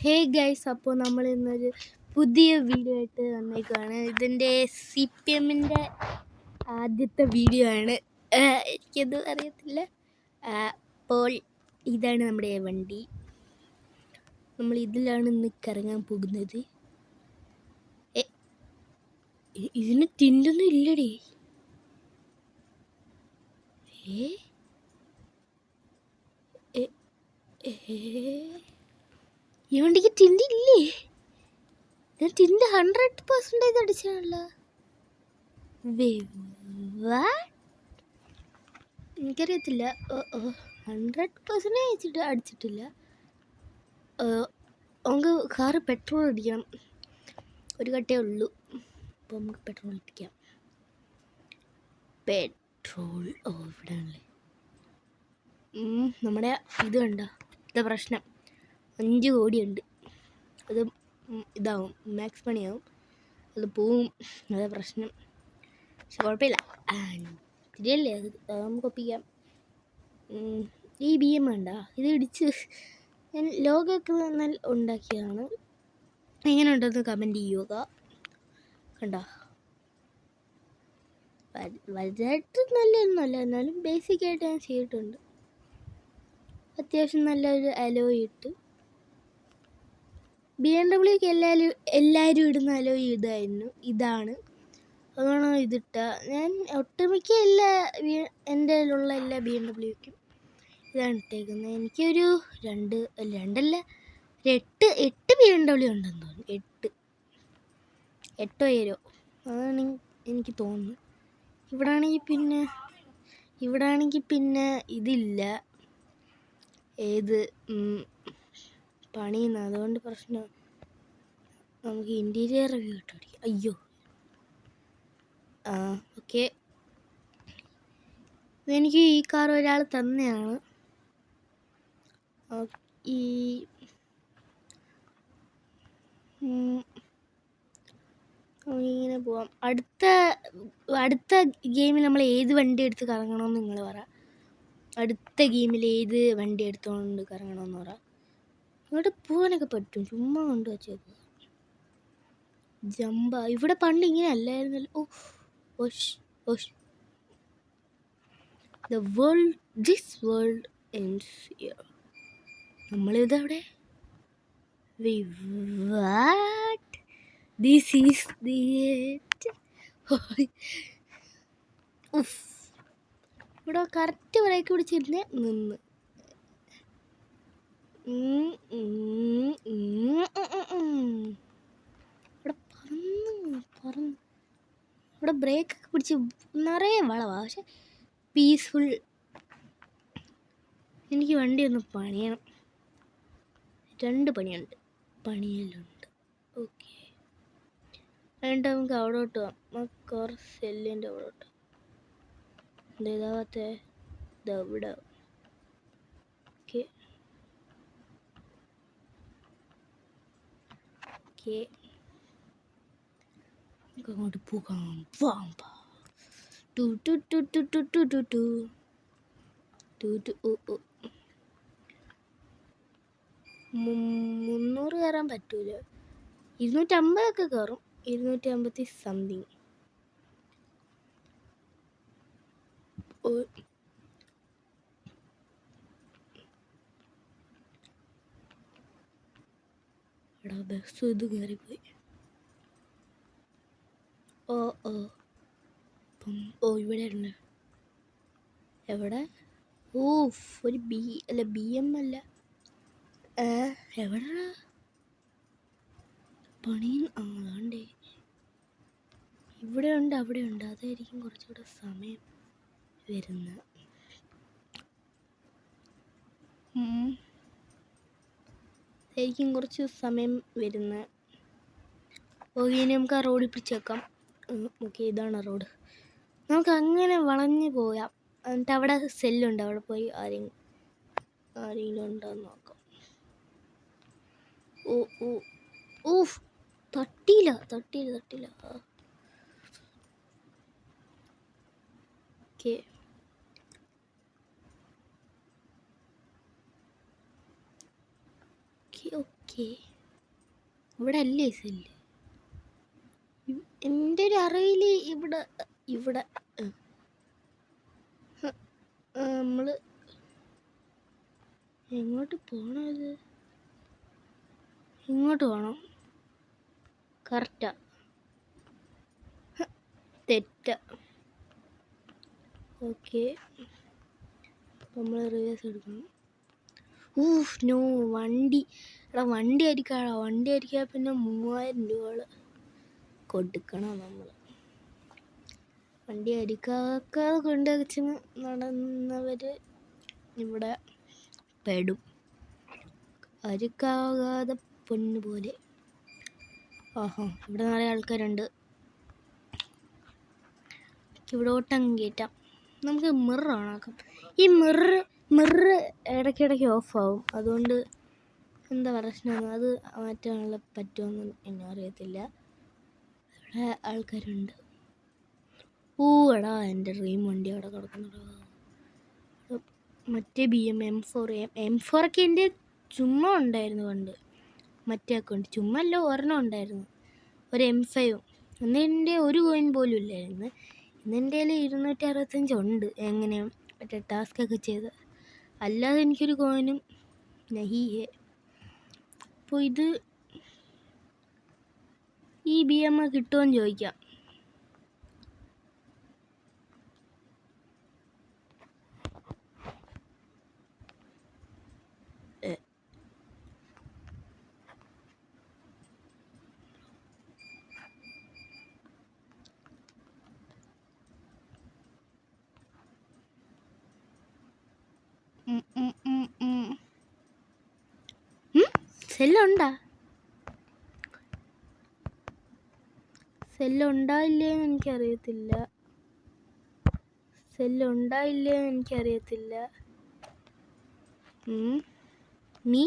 Hey guys, അപ്പോൾ നമ്മൾ ഇന്നൊരു പുതിയ വീഡിയോ ആയിട്ട് വന്നേക്കാണ്. ഇതിൻ്റെ CPM-ൻ്റെ ആദ്യത്തെ വീഡിയോ ആണ്. എനിക്കത് അറിയത്തില്ല. അപ്പോൾ ഇതാണ് നമ്മുടെ വണ്ടി. നമ്മൾ ഇതിലാണ് ഇന്ന് കറങ്ങാൻ പോകുന്നത്. ഇതിന് ടിൻ്റൊന്നും ഇല്ലടി. ഈ വണ്ടിക്ക് ടിൻ്റ് ഇല്ലേ? ഞാൻ ടിൻ്റ് 100% അടിച്ചാണല്ലോ. എനിക്കറിയത്തില്ല. 100% അടിച്ചിട്ടില്ല. നമുക്ക് കാറ് പെട്രോൾ അടിക്കണം. ഒരു കട്ടേ ഉള്ളൂ. അപ്പോൾ നമുക്ക് പെട്രോൾ അടിക്കാം. പെട്രോൾ ഇവിടെ ആണല്ലേ. നമ്മുടെ ഇത് കണ്ട, ഇതാ പ്രശ്നം. 5 കോടിയുണ്ട്. അത് ഇതാവും, മാക്സ് പണിയാവും. അത് പോവും, അതാ പ്രശ്നം. പക്ഷെ കുഴപ്പമില്ല, ശരിയല്ലേ, അത് നമുക്ക് ഒപ്പിക്കാം. ഈ BM വേണ്ട, ഇത് ഇടിച്ച് ഞാൻ ലോഗൊക്കെ നല്ല ഉണ്ടാക്കിയതാണ്. എങ്ങനെ ഉണ്ടെന്ന് കമൻറ്റ് ചെയ്യുക. കണ്ട, വലുതായിട്ട് നല്ലതൊന്നുമല്ല, എന്നാലും ബേസിക്കായിട്ട് ഞാൻ ചെയ്തിട്ടുണ്ട്. അത്യാവശ്യം നല്ലൊരു അലോയ് ഇട്ട്. BMW-ക്ക് എല്ലാവരും ഇടുന്ന അലോയ് ഇതാണ്. അതാണ് ഇതിട്ട. ഞാൻ ഒട്ടുമിക്ക എൻ്റെ കയ്യിലുള്ള എല്ലാ BMW-ക്കും ഇതാണ് ഇട്ടേക്കുന്നത്. എനിക്കൊരു 8 BMW ഉണ്ടെന്ന് തോന്നുന്നു. 8 7 അതാണ് എനിക്ക് തോന്നുന്നു. ഇവിടാണെങ്കിൽ പിന്നെ ഇതില്ല, ഏത് പണിയുന്ന. അതുകൊണ്ട് പ്രശ്നം. നമുക്ക് ഇൻറ്റീരിയർ റിവ്യൂ ഇട്ട് പഠിക്കാം. അയ്യോ, ഓക്കെ. ഇതെനിക്ക് ഈ കാർ ഒരാൾ തന്നെയാണ്. ഇങ്ങനെ പോവാം. അടുത്ത ഗെയിമിൽ നമ്മൾ ഏത് വണ്ടി എടുത്ത് കറങ്ങണമെന്ന് നിങ്ങൾ പറ. അടുത്ത ഗെയിമിൽ ഏത് വണ്ടി എടുത്തുകൊണ്ട് കറങ്ങണമെന്ന് പറ. ഇങ്ങോട്ട് പോകാനൊക്കെ പറ്റും, ചുമ്മാ കൊണ്ട് വെച്ചേക്കുക. ജമ്പ ഇവിടെ പണ്ട് ഇങ്ങനെ അല്ലായിരുന്നല്ലോ. This world ends here. നമ്മളിതവിടെ. What? This is the end. ഇവിടെ കറക്റ്റ് ബ്രേക്ക് പിടിച്ചിരുന്നേ നിന്ന്. ഇവിടെ പറന്ന് ഇവിടെ ബ്രേക്കൊക്കെ പിടിച്ച് നിറയെ വളവാ. പക്ഷെ പീസ്ഫുൾ. എനിക്ക് വണ്ടി ഒന്ന് പണിയണം. 2 പണിയെല്ലുണ്ട്. ഓക്കെ, എന്നിട്ട് നമുക്ക് അവിടോട്ട് പോവാം. കാർ സെല്ലിൻ്റെ അവിടോട്ട്. ഇതാവാത്ത ഇവിടെ. ഓക്കെ, നമുക്ക് അങ്ങോട്ട് പോകാം. 300 കയറാൻ പറ്റൂല. 250 ഒക്കെ കയറും. 250 സംതിങ്. എടാ, ബസ് ഇത് കയറിപ്പോയി. ഇവിടെ ഉണ്ട്. എവിടെ? ഒരു BM അല്ല. എവിടാ പണി? ആണ്ടേ ഇവിടെ ഉണ്ട്, അവിടെ ഉണ്ട്. അതായിരിക്കും കുറച്ചുകൂടെ സമയം വരുന്നത്. അതായിരിക്കും കുറച്ച് സമയം വരുന്നത്. ഓക്കെ, ഇനി നമുക്ക് ആ റോഡിൽ പിടിച്ചേക്കാം. ഓക്കെ, ഇതാണ് റോഡ്. നമുക്ക് അങ്ങനെ വളഞ്ഞു പോയാം. എന്നിട്ട് അവിടെ സെല്ലുണ്ട്, അവിടെ പോയി ആരെങ്കിലും ഉണ്ടോയെന്ന് നോക്കാം. തട്ടിയില്ല. ഓക്കെ. ഇവിടെ അല്ലേ സെല്ല്? എൻ്റെ ഒരു അറിവിൽ ഇവിടെ നമ്മൾ എങ്ങോട്ട് പോണത്? ഇങ്ങോട്ട് പോകണം. കറക്റ്റാ? തെറ്റ. ഓക്കെ, നമ്മൾ റിവേഴ്സ് എടുക്കണം. നോ, വണ്ടി അടിക്കാടാ. വണ്ടി അടിക്കാൻ പിന്നെ 3000 രൂപ കൊടുക്കണം നമ്മൾ. വണ്ടി അടിക്കാതെ കൊണ്ടുവച്ച് നടന്നവർ ഇവിടെ പെടും. അരിക്കാകാതെ പൊന്നു പോലെ. ഇവിടെ നിറയെ ആൾക്കാരുണ്ട്. ഇവിടോട്ടങ്ങ് കയറ്റാം. നമുക്ക് മിറർ ഓണാക്കാം. ഈ മിറർ ഇടയ്ക്കിടയ്ക്ക് ഓഫാവും. അതുകൊണ്ട് എന്താ പ്രശ്നം, അത് മാറ്റാനുള്ള പറ്റുമെന്ന് എന്നെ അറിയത്തില്ല. ഇവിടെ ആൾക്കാരുണ്ട്. എടാ, എൻ്റെ ഡ്രീം വണ്ടി അവിടെ കിടക്കുന്നുണ്ടോ. മറ്റേ M4 ഒക്കെ എൻ്റെ ചുമ്മാ ഉണ്ടായിരുന്നു പണ്ട്. മറ്റേ അക്കൗണ്ട് ചുമ്മാ അല്ല, ഒരെണ്ണം ഉണ്ടായിരുന്നു. ഒരു M5. അന്ന് എൻ്റെ ഒരു കോയിൻ പോലും ഇല്ലായിരുന്നു. ഇന്ന് എൻ്റെ കയ്യിൽ 265 ഉണ്ട്. എങ്ങനെയാണ് മറ്റേ ടാസ്കൊക്കെ ചെയ്ത്. അല്ലാതെ എനിക്കൊരു കോയിനും നഹിയേ. അപ്പോൾ ഈ BM കിട്ടുമെന്ന് ചോദിക്കാം. സെല്ലുണ്ടായില്ലേന്ന് എനിക്കറിയത്തില്ല. നീ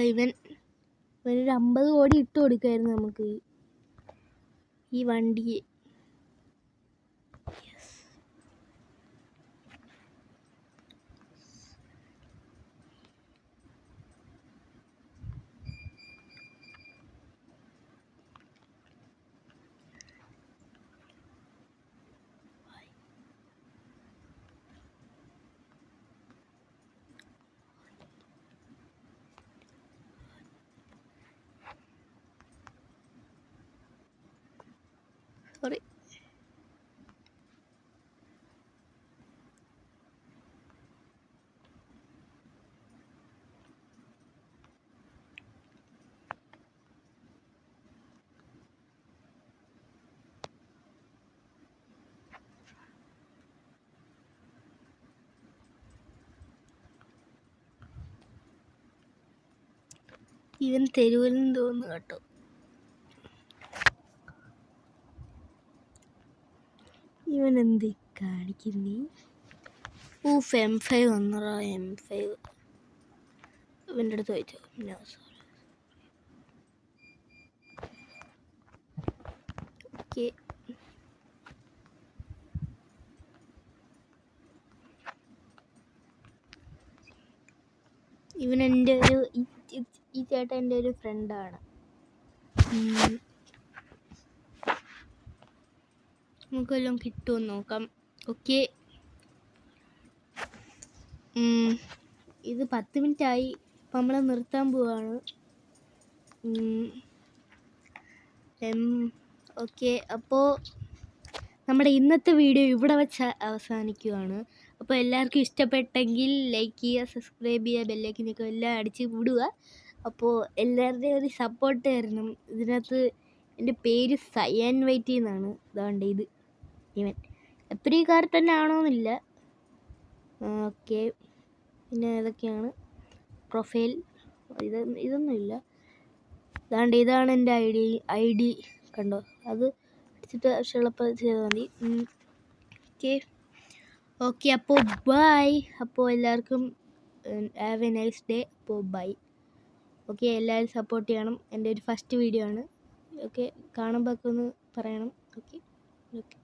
ഇവനൊരു 50 കോടി ഇട്ട് കൊടുക്കായിരുന്നു നമുക്ക് ഈ വണ്ടിക്ക്. സോറി. ഇവൻ തെരുവിലെന്ന് തോന്നുന്നു കേട്ടോ. ഇവൻ എന്ത് കാണിക്കുന്നേ? M5 വന്നറാ. M5 ഇവൻ്റെ അടുത്ത് ചോദിച്ചോ. ഓക്കെ, ഇവൻ എൻ്റെ ഈ ചേട്ടൻ എൻ്റെ ഒരു ഫ്രണ്ടാണ്. നമുക്ക് വല്ലതും കിട്ടുമെന്ന് നോക്കാം. ഓക്കെ, ഇത് 10 മിനിറ്റായി. അപ്പം നമ്മൾ നിർത്താൻ പോവാണ്. ഓക്കെ, അപ്പോൾ നമ്മുടെ ഇന്നത്തെ വീഡിയോ ഇവിടെ വെച്ച് അവസാനിക്കുകയാണ്. അപ്പോൾ എല്ലാവർക്കും ഇഷ്ടപ്പെട്ടെങ്കിൽ ലൈക്ക് ചെയ്യുക, സബ്സ്ക്രൈബ് ചെയ്യുക, ബെല്ലൈക്കനൊക്കെ എല്ലാം അടിച്ച് വിടുക. അപ്പോൾ എല്ലാവരുടെയും ഒരു സപ്പോർട്ട് തരണം. ഇതിനകത്ത് എൻ്റെ പേര് സയൻ വൈറ്റി എന്നാണ്. ഇതാണ്ട് ഇവൻ എപ്രിക്കാർ തന്നെ ആണോന്നില്ല. ഓക്കെ, പിന്നെ ഏതൊക്കെയാണ് പ്രൊഫൈൽ ഇതൊന്നുമില്ല. ഇതാണ് എൻ്റെ ഐ ഡി കണ്ടോ. അത് അടിച്ചിട്ട് ആവശ്യമുള്ളപ്പോൾ ചെയ്താൽ മതി. ഓക്കെ, അപ്പോൾ ബൈ. അപ്പോൾ എല്ലാവർക്കും ഹാവ് എ നൈസ് ഡേ. അപ്പോൾ ബൈ. ഓക്കെ, എല്ലാവരും സപ്പോർട്ട് ചെയ്യണം. എൻ്റെ ഒരു ഫസ്റ്റ് വീഡിയോ ആണ്. ഓക്കെ, കാണുമ്പോൾ ഒക്കെ ഒന്ന് പറയണം. Okay okay.